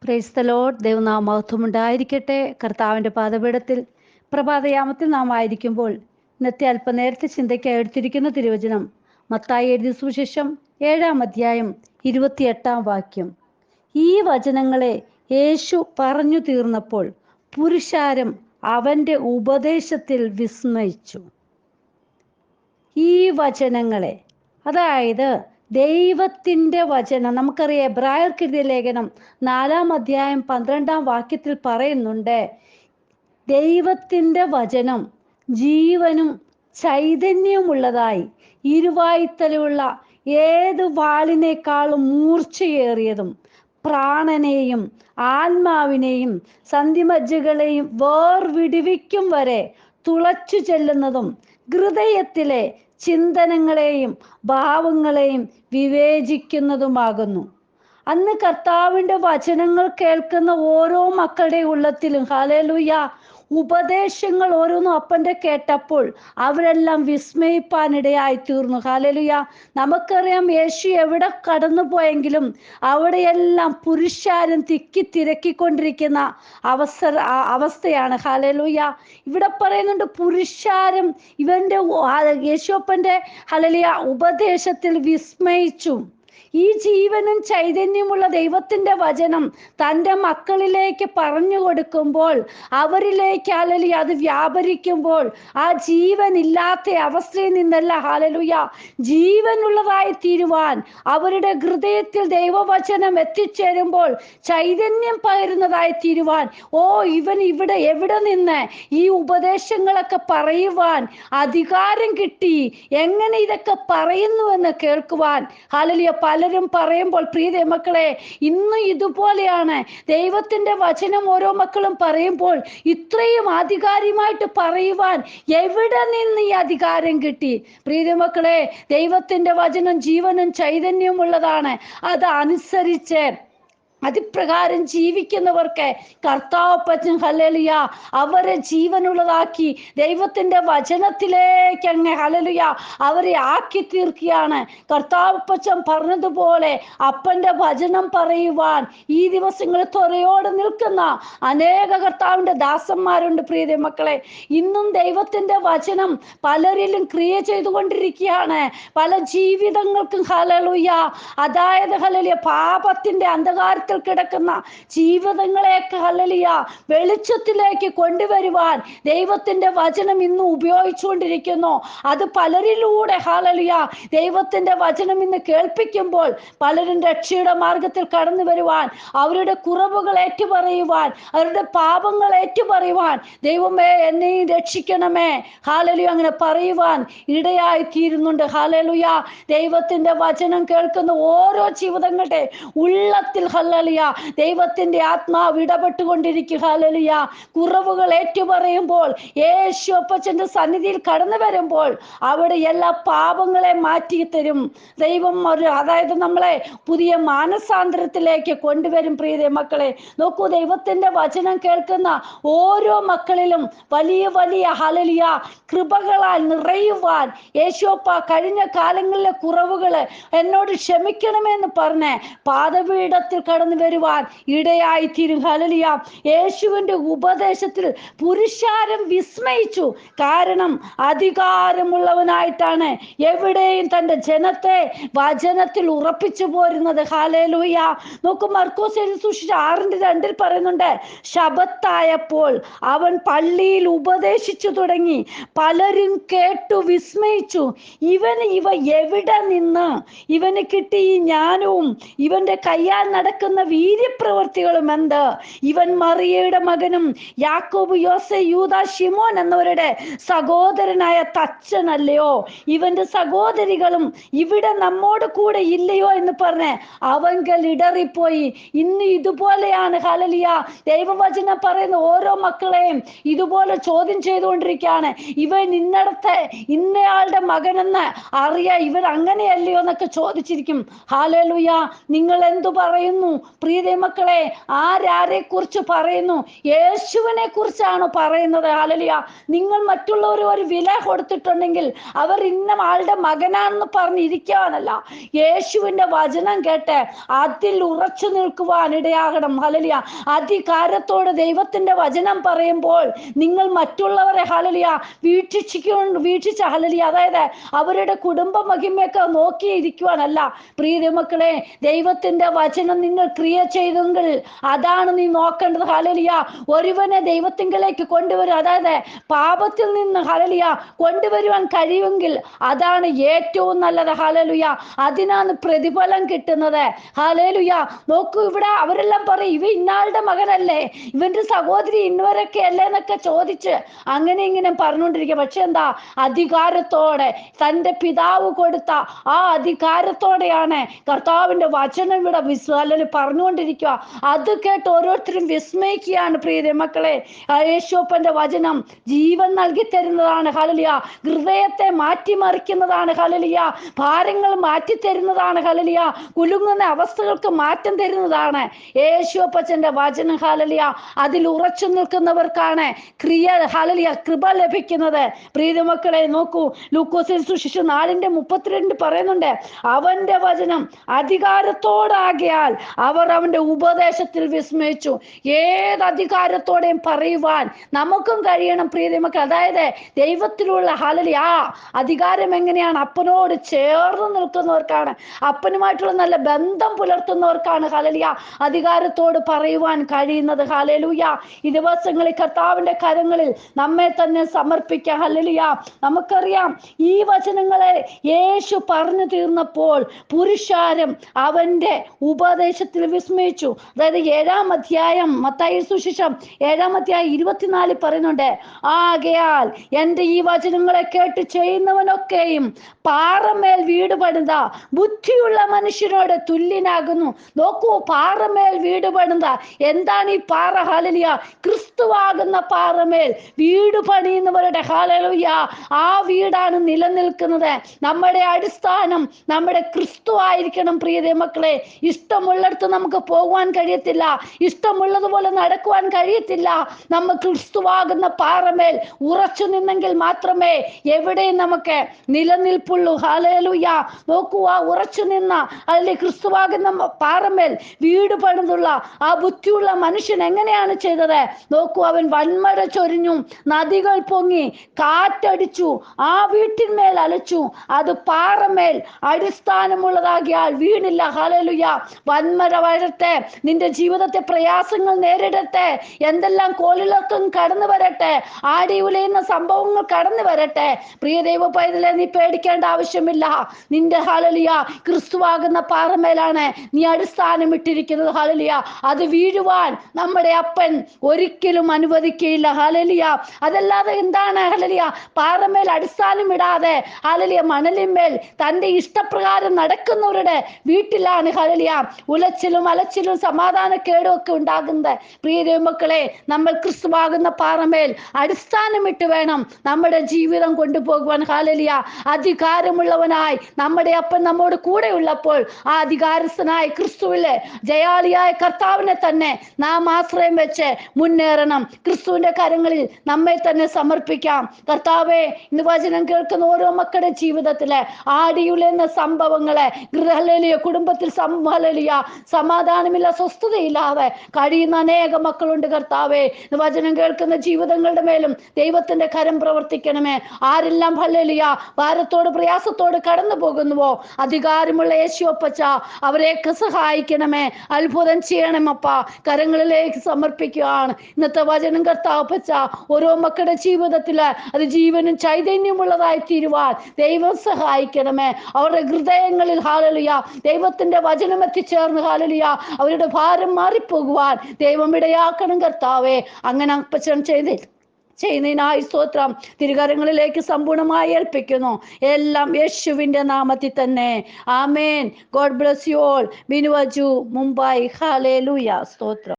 Praise the Lord. ദൈവനാമ മഹത്വം ഉണ്ടായിരിക്കട്ടെ. കർത്താവിൻ്റെ പാദപീഠത്തിൽ പ്രഭാതയാമത്തിൽ നാം ആയിരിക്കുമ്പോൾ ഇന്നത്തെ അല്പനേരത്തെ ചിന്തയ്ക്കായി എടുത്തിരിക്കുന്ന തിരുവചനം മത്തായി എഴുതിയ സുവിശേഷം 7-ാം അധ്യായം 28-ാം വാക്യം. ഈ വചനങ്ങളെ യേശു പറഞ്ഞു തീർന്നപ്പോൾ പുരുഷാരം അവൻ്റെ ഉപദേശത്തിൽ വിസ്മയിച്ചു. ഈ വചനങ്ങളെ, അതായത് ദൈവത്തിൻ്റെ വചനം, നമുക്കറിയാം എബ്രായർക്ക് എഴുതിയ ലേഖനം 4-ാം അധ്യായം 12-ാം വാക്യത്തിൽ പറയുന്നുണ്ട്, ദൈവത്തിൻ്റെ വചനം ജീവനും ചൈതന്യമുള്ളതായി ഇരുവായ്ത്തലയുള്ള ഏത് വാളിനേക്കാളും മൂർച്ചയേറിയതും പ്രാണനെയും ആത്മാവിനെയും സന്ധിമജ്ജകളെയും വേർവിടുവിക്കും വരെ തുളച്ചു ചെല്ലുന്നതും ഹൃദയത്തിലെ ചിന്തനങ്ങളെയും ഭാവങ്ങളെയും വിവേചിക്കുന്നതുമാകുന്നു. അന്ന് കർത്താവിൻ്റെ വചനങ്ങൾ കേൾക്കുന്ന ഓരോ മക്കളുടെ ഉള്ളത്തിലും ഹല്ലേലൂയ ഉപദേശങ്ങൾ ഓരോന്നും അപ്പൻ്റെ കേട്ടപ്പോൾ അവരെല്ലാം വിസ്മയിപ്പാനിടയായി തീർന്നു. ഹല്ലേലൂയ. നമുക്കറിയാം യേശു എവിടെ കടന്നു പോയെങ്കിലും അവിടെയെല്ലാം പുരുഷാരം തിരക്കിക്കൊണ്ടിരിക്കുന്ന അവസ്ഥയാണ്. ഹല്ലേലൂയ. ഇവിടെ പറയുന്നുണ്ട് പുരുഷാരം ഇവൻ്റെ യേശുപ്പൻ്റെ ഹല്ലേലൂയ ഉപദേശത്തിൽ വിസ്മയിച്ചു. ഈ ജീവനും ചൈതന്യമുള്ള ദൈവത്തിൻ്റെ വചനം തൻ്റെ മക്കളിലേക്ക് പറഞ്ഞു കൊടുക്കുമ്പോൾ, അവരിലേക്ക് ഹല്ലേലൂയ അത് വ്യാപരിക്കുമ്പോൾ, ആ ജീവൻ ഇല്ലാത്ത അവസ്ഥയിൽ നിന്നല്ല ഹല്ലേലൂയ ജീവനുള്ളതായി തീരുവാൻ അവരുടെ ഹൃദയത്തിൽ ദൈവവചനം എത്തിച്ചേരുമ്പോൾ ചൈതന്യം പകരുന്നതായി തീരുവാൻ, ഇവൻ എവിടെ നിന്ന് ഈ ഉപദേശങ്ങളൊക്കെ പറയുവാൻ അധികാരം കിട്ടി, എങ്ങനെ ഇതൊക്കെ പറയുന്നുവെന്ന് കേൾക്കുവാൻ ഹല്ലേലൂയ പലരും പറയുമ്പോൾ, പ്രിയ മക്കളെ, ഇന്ന് ഇതുപോലെയാണ് ദൈവത്തിൻ്റെ വചനം ഓരോ മക്കളും പറയുമ്പോൾ ഇത്രയും ആധികാരികമായിട്ട് പറയുവാൻ എവിടെ നിന്ന് ഈ അധികാരം കിട്ടി? പ്രിയ മക്കളെ, ദൈവത്തിൻ്റെ വചനം ജീവനും ചൈതന്യവും ഉള്ളതാണ്. അതനുസരിച്ച് അതിപ്രകാരം ജീവിക്കുന്നവർക്ക് കർത്താവപ്പച്ചൻ ഹല്ലേലൂയ അവരെ ജീവനുള്ളതാക്കി ദൈവത്തിൻ്റെ വചനത്തിലേക്ക് അങ്ങ് ഹല്ലേലൂയ അവരെ ആക്കി തീർക്കുകയാണ്. കർത്താവപ്പച്ചൻ പറഞ്ഞതുപോലെ അപ്പൻ്റെ വചനം പറയുവാൻ ഈ ദിവസങ്ങളിൽ ത്വരയോടെ നിൽക്കുന്ന അനേക കർത്താവിൻ്റെ ദാസന്മാരുണ്ട്. പ്രിയ മക്കളെ, ഇന്നും ദൈവത്തിൻ്റെ വചനം പലരിലും ക്രിയ ചെയ്തുകൊണ്ടിരിക്കുകയാണ്. പല ജീവിതങ്ങൾക്കും ഹല്ലേലൂയ അതായത് ഹല്ലേലൂയ പാപത്തിൻ്റെ അന്ധകാരത്തിൽ കിടക്കുന്ന ജീവിതങ്ങളെയൊക്കെ ഹല്ലേലൂയ വെളിച്ചത്തിലേക്ക് കൊണ്ടുവരുവാൻ ദൈവത്തിൻ്റെ വചനം ഇന്ന് ഉപയോഗിച്ചുകൊണ്ടിരിക്കുന്നു. അത് പലരിലൂടെ ഹല്ലേലൂയ ദൈവത്തിൻ്റെ വചനം ഇന്ന് കേൾപ്പിക്കുമ്പോൾ പലരും രക്ഷയുടെ മാർഗത്തിൽ കടന്നു വരുവാൻ, അവരുടെ കുറവുകൾ ഏറ്റുപറയുവാൻ, അവരുടെ പാപങ്ങൾ ഏറ്റുപറയുവാൻ, ദൈവമേ എന്നെയും രക്ഷിക്കണമേ ഹല്ലേലൂയ അങ്ങനെ പറയുവാൻ ഇടയായി തീരുന്നുണ്ട്. ഹല്ലേലൂയ ദൈവത്തിൻ്റെ വചനം കേൾക്കുന്ന ഓരോ ജീവിതങ്ങളുടെ ഉള്ളത്തിൽ ഹല്ലേലൂയ ദൈവത്തിൻ്റെ ആത്മാവ് ഇടപെട്ടുകൊണ്ടിരിക്കുക. ഹല്ലേലൂയ കുറവുകൾ ഏറ്റുപറയുമ്പോൾ, യേശു അപ്പച്ചൻ്റെ സന്നിധിയിൽ കടന്നു വരുമ്പോൾ അവിടെ എല്ലാ പാപങ്ങളെ മാറ്റി തരും ദൈവം. അതായത് നമ്മളെ പുതിയ മാനസാന്തരത്തിലേക്ക് കൊണ്ടുവരും. പ്രിയ മക്കളെ, നോക്കൂ, ദൈവത്തിൻ്റെ വചനം കേൾക്കുന്ന ഓരോ മക്കളിലും വലിയ വലിയ ഹല്ലേലൂയ കൃപകളാൽ നിറയുവാൻ യേശുപ്പ കഴിഞ്ഞ കാലങ്ങളിലെ കുറവുകൾ എന്നോട് ക്ഷമിക്കണമെന്ന് പറഞ്ഞ് പാദപീഠത്തിൽ കടന്നു വരുവാൻ ഇടയായി തീരും. ഹല്ലേലൂയ യേശുവിൻ്റെ ഉപദേശത്തിൽ പുരുഷാരം വിസ്മയിച്ചു. കാരണം അധികാരമുള്ളവനായിട്ടാണ് എവിടെയും തൻ്റെ ജനത്തെ വചനത്തിൽ ഉറപ്പിച്ചു പോരുന്നത്. ഹല്ലേലൂയ. നോക്കൂ, മർക്കോസ് എഴുതിയ സുവിശേഷം 6:2 പറയുന്നുണ്ട്, ശബത്തായപ്പോൾ അവൻ പള്ളിയിൽ ഉപദേശിച്ചു തുടങ്ങി. പലരും കേട്ടു വിസ്മയിച്ചു. ഇവ എവിടെ നിന്ന് ഇവന് കിട്ടി ഈ ജ്ഞാനവും ഇവന്റെ കയ്യാൽ നടക്കുന്ന വീര്യപ്രവൃത്തികളും എന്ത്? ഇവൻ മറിയയുടെ മകനും യാക്കോബ്, യോസെ, യൂദാ, ശിമോൻ എന്നവരുടെ സഹോദരനായ തച്ചനല്ലയോ? ഇവന്റെ സഹോദരികളും ഇവിടെ നമ്മോട് കൂടെ ഇല്ലയോ എന്ന് പറഞ്ഞ് അവങ്കൽ ഇടറിപ്പോയി. ഇന്ന് ഇതുപോലെയാണ് ഹല്ലേലൂയ ദൈവവചനം പറയുന്ന ഓരോ മക്കളെയും ഇതുപോലെ ചോദ്യം ചെയ്തുകൊണ്ടിരിക്കുകയാണ്. ഇവൻ ഇന്നയാളുടെ മകനെന്ന് അറിയാം, ഇവൻ അങ്ങനെയല്ലയോ എന്നൊക്കെ ചോദിച്ചിരിക്കും. ഹല്ലേലൂയ നിങ്ങൾ എന്തു പറയുന്നു? പ്രിയ മക്കളെ, ആരെ കുറിച്ച് പറയുന്നു? യേശുവിനെ കുറിച്ചാണ് പറയുന്നത്. ഹല്ലേലൂയ. നിങ്ങൾ മറ്റുള്ളവർ ഒരു വില കൊടുത്തിട്ടുണ്ടെങ്കിൽ അവർ ഇന്ന ആളുടെ മകനാണെന്ന് പറഞ്ഞിരിക്കാനല്ല, യേശുവിന്റെ വചനം കേട്ട് അതിൽ ഉറച്ചു നിൽക്കുവാൻ ഇടയാകണം. ഹല്ലേലൂയ. അധികാരത്തോട് ദൈവത്തിന്റെ വചനം പറയുമ്പോൾ നിങ്ങൾ മറ്റുള്ളവരെ ഹല്ലേലൂയ വീക്ഷിച്ച ഹല്ലേലൂയ, അതായത് അവരുടെ കുടുംബ മഹിമയൊക്കെ നോക്കിയിരിക്കുവാനല്ല. പ്രിയ മക്കളെ, ദൈവത്തിന്റെ വചനം നിങ്ങൾ ക്രിയ ചെയ്തെങ്കിൽ അതാണ് നീ നോക്കേണ്ടത്. ഹല്ലേലൂയ. ഒരുവനെ ദൈവത്തിങ്കിലേക്ക് കൊണ്ടുവരും, അതായത് പാപത്തിൽ നിന്ന് ഹല്ലേലൂയ കൊണ്ടുവരുവാൻ കഴിയുമെങ്കിൽ അതാണ് ഏറ്റവും നല്ലത്. ഹല്ലേലൂയ. അതിനാണ് പ്രതിഫലം കിട്ടുന്നത്. ഹല്ലേലൂയ. നോക്കൂ, ഇവിടെ അവരെല്ലാം പറയും, ഇവ ഇന്നാളുടെ മകനല്ലേ, ഇവന്റെ സഹോദരി ഇന്നവരൊക്കെ അല്ലേ എന്നൊക്കെ ചോദിച്ച് അങ്ങനെ ഇങ്ങനെ പറഞ്ഞുകൊണ്ടിരിക്കുക. പക്ഷെ എന്താ? അധികാരത്തോടെ തൻ്റെ പിതാവ് കൊടുത്ത ആ അധികാരത്തോടെയാണ് കർത്താവിന്റെ വചനം ഇവിടെ അല്ലെങ്കിൽ പറഞ്ഞുകൊണ്ടിരിക്കുക. അത് കേട്ട് ഓരോരുത്തരും വിസ്മയിക്കുകയാണ്. പ്രിയ മക്കളെ, യേശുപ്പന്റെ വചനം ജീവൻ നൽകി തരുന്നതാണ്. ഹല്ലേലൂയ. ഹൃദയത്തെ മാറ്റിമറിക്കുന്നതാണ്. ഹല്ലേലൂയ. ഭാരങ്ങൾ മാറ്റി തരുന്നതാണ്. ഹല്ലേലൂയ. കുലുങ്ങുന്ന അവസ്ഥകൾക്ക് മാറ്റം തരുന്നതാണ് യേശുപ്പച്ചന്റെ വചനം. ഹല്ലേലൂയ. അതിൽ ഉറച്ചു നിൽക്കുന്നവർക്കാണ് ഹല്ലേലൂയ കൃപ ലഭിക്കുന്നത്. പ്രിയ മക്കളെ, നോക്കൂ, ലൂക്കോസിൽ സുവിശേഷം 4:32 പറയുന്നുണ്ട്, അവന്റെ വചനം അധികാരത്തോടാകിയാൽ അവർ അവന്റെ ഉപദേശത്തിൽ വിസ്മയിച്ചു. ഏത് അധികാരത്തോടെയും പറയുവാൻ നമുക്കും കഴിയണം പ്രിയ മക്കൾ. അതായത് ദൈവത്തിലുള്ള ഹല്ലേലൂയ അധികാരം എങ്ങനെയാണ്? അപ്പനോട് ചേർന്ന് നിൽക്കുന്നവർക്കാണ്, അപ്പനുമായിട്ടുള്ള നല്ല ബന്ധം പുലർത്തുന്നവർക്കാണ് ഹല്ലേലൂയ അധികാരത്തോട് പറയുവാൻ കഴിയുന്നത്. ഹല്ലേലൂയ. ഈ ദിവസങ്ങളിൽ കർത്താവിന്റെ കരങ്ങളിൽ നമ്മെ തന്നെ സമർപ്പിക്കാം. ഹല്ലേലൂയ. നമുക്കറിയാം, ഈ വചനങ്ങളെ യേശു പറഞ്ഞു തീർന്നപ്പോൾ പുരുഷാരം അവന്റെ ഉപദേശത്തിൽ വിസ്മയിച്ചു. അതായത് 7-ാം അധ്യായം മത്തായി സുവിശേഷം 7-ാം അധ്യായം 24 പറയുന്നുണ്ട്, ആകയാൽ എൻ്റെ ഈ വചനങ്ങളെ കേട്ട് ചെയ്യുന്നവനൊക്കെയും പാറമേൽ വീട് പണിത ബുദ്ധിയുള്ള മനുഷ്യനോട് തുല്യനാകുന്നു. നോക്കൂ, പാറമേൽ വീട് പണിത. എന്താണ് ഈ പാറ? ഹല്ലേലൂയ. ക്രിസ്തുവാകുന്ന പാറമേൽ വീട് പണിയുന്നവരുടെ ഹല്ലേലൂയ ആ വീടാണ് നിലനിൽക്കുന്നത്. നമ്മുടെ അടിസ്ഥാനം നമ്മുടെ ക്രിസ്തു ആയിരിക്കണം. പ്രിയ മക്കളെ, ഇഷ്ടമുള്ളിടത്ത് നമുക്ക് പോകുവാൻ കഴിയത്തില്ല, ഇഷ്ടമുള്ളതുപോലെ നടക്കുവാൻ കഴിയത്തില്ല. നമ്മൾ ക്രിസ്തുവാകുന്ന പാറമേൽ ഉറച്ചു നിന്നെങ്കിൽ മാത്രമേ എവിടെയും നമുക്ക് നിലനിൽപ്പുള്ളൂ. ഹല്ലേലൂയ. നോക്കൂ, ആ ഉറച്ചു നിന്ന അല്ലെങ്കിൽ ക്രിസ്തുവാകുന്ന പാറമേൽ വീട് പണിതുള്ള ആ ബുദ്ധിയുള്ള മനുഷ്യൻ എങ്ങനെയാണ് ചെയ്തത്? നോക്കൂ, അവൻ വന്മഴ ചൊരിഞ്ഞു, നദികൾ പൊങ്ങി, കാറ്റടിച്ചു, ആ വീട്ടിന്മേൽ അലച്ചു, അത് പാറമേൽ അടിസ്ഥാനമുള്ളതാകിയാൽ വീണില്ല. ഹല്ലേലൂയ. വന്മഴ വരട്ടെ, നിന്റെ ജീവിതത്തെ പ്രയാസങ്ങൾ നേരിടട്ടെ, എന്തെല്ലാം കോളിളക്കം കടന്നു വരട്ടെ, ആടി ഉലയുന്ന സംഭവങ്ങൾ കടന്നു വരട്ടെ, പ്രിയ ദൈവ പൈതലെ, നീ പേടിക്കേണ്ട ആവശ്യമില്ല. നിന്റെ ഹല്ലേലൂയ ക്രിസ്തുവാകുന്ന പാറമേലാണ് നീ അടിസ്ഥാനം ഇട്ടിരിക്കുന്നത്. ഹല്ലേലൂയ. അത് വീഴുവാൻ നമ്മുടെ അപ്പൻ ഒരിക്കലും അനുവദിക്കുകയില്ല. ഹല്ലേലൂയ. അതല്ലാതെ എന്താണ്? ഹല്ലേലൂയ. പാറമേൽ അടിസ്ഥാനം ഇടാതെ ഹല്ലേലൂയ മണലിന്മേൽ തന്റെ ഇഷ്ടപ്രകാരം നടക്കുന്നവരുടെ വീട്ടിലാണ് ഹല്ലേലൂയ ഉലച്ചിലും അലച്ചിലും സമാധാനക്കേടും ഒക്കെ ഉണ്ടാകുന്നത്. പ്രിയ ദൈവമക്കളെ, നമ്മൾ ക്രിസ്തുവാകുന്ന പാറമേൽ അടിസ്ഥാനമിട്ട് വേണം നമ്മുടെ ജീവിതം കൊണ്ടുപോകുവാൻ. ഹല്ലേലൂയ. അധികാരമുള്ളവനായി നമ്മുടെ അപ്പൻ നമ്മോട് കൂടെ ഉള്ളപ്പോൾ ആ അധികാരസ്ഥനായ ക്രിസ്തുവിലെ ജയാളിയായ കർത്താവിനെ തന്നെ നാം ആശ്രയം വെച്ച് മുന്നേറണം. ക്രിസ്തുവിന്റെ കരങ്ങളിൽ നമ്മെ തന്നെ സമർപ്പിക്കാം. കർത്താവേ, ഇന്ന് വചനം കേൾക്കുന്ന ഓരോ മക്കളുടെ ജീവിതത്തിലെ ആടിയുലെന്ന സംഭവങ്ങളെ ഹല്ലേലൂയ കുടുംബത്തിൽ ഹല്ലേലൂയ സമാധാനമില്ല, സ്വസ്ഥതയില്ലാതെ കഴിയുന്ന അനേക മക്കളുണ്ട്. കർത്താവേ, ഇന്ന് വചനം കേൾക്കുന്ന ജീവിതങ്ങളുടെ മേലും ദൈവത്തിന്റെ കരം പ്രവർത്തിക്കണമേ. ആരെല്ലാം ഹല്ലേലൂയ ഭാരത്തോട് പ്രയാസത്തോട് കടന്നു പോകുന്നുവോ, അധികാരമുള്ള യേശുവപ്പച്ച അവരെയൊക്കെ സഹായിക്കണമേ, അത്ഭുതം ചെയ്യണമപ്പ. കരങ്ങളിലേക്ക് സമർപ്പിക്കുകയാണ് ഇന്നത്തെ വചനം. കർത്താവപ്പച്ച ഓരോ മക്കളുടെ ജീവിതത്തില് അത് ജീവനും ചൈതന്യമുള്ളതായി തീരുവാൻ ദൈവം സഹായിക്കണമേ. അവരുടെ ഹൃദയങ്ങളിൽ ഹല്ലേലൂയ ദൈവത്തിന്റെ വചനം എത്തിച്ചേർന്ന് ഹല്ലേലൂയ അവരുടെ ഭാരം മാറിപ്പോകുവാൻ ദൈവം ഇടയാക്കണം. കർത്താവേ, അങ്ങനെ അപ്പച്ചൻ ചെയ്യുന്നതിനായി സ്തോത്രം. തിരുകരങ്ങളിലേക്ക് സമ്പൂർണ്ണമായി ഏൽപ്പിക്കുന്നു. എല്ലാം യേശുവിന്റെ നാമത്തിൽ തന്നെ. ആമേൻ. God bless you all. Binuvaju, Mumbai. ഹല്ലേലൂയ. സ്തോത്രം.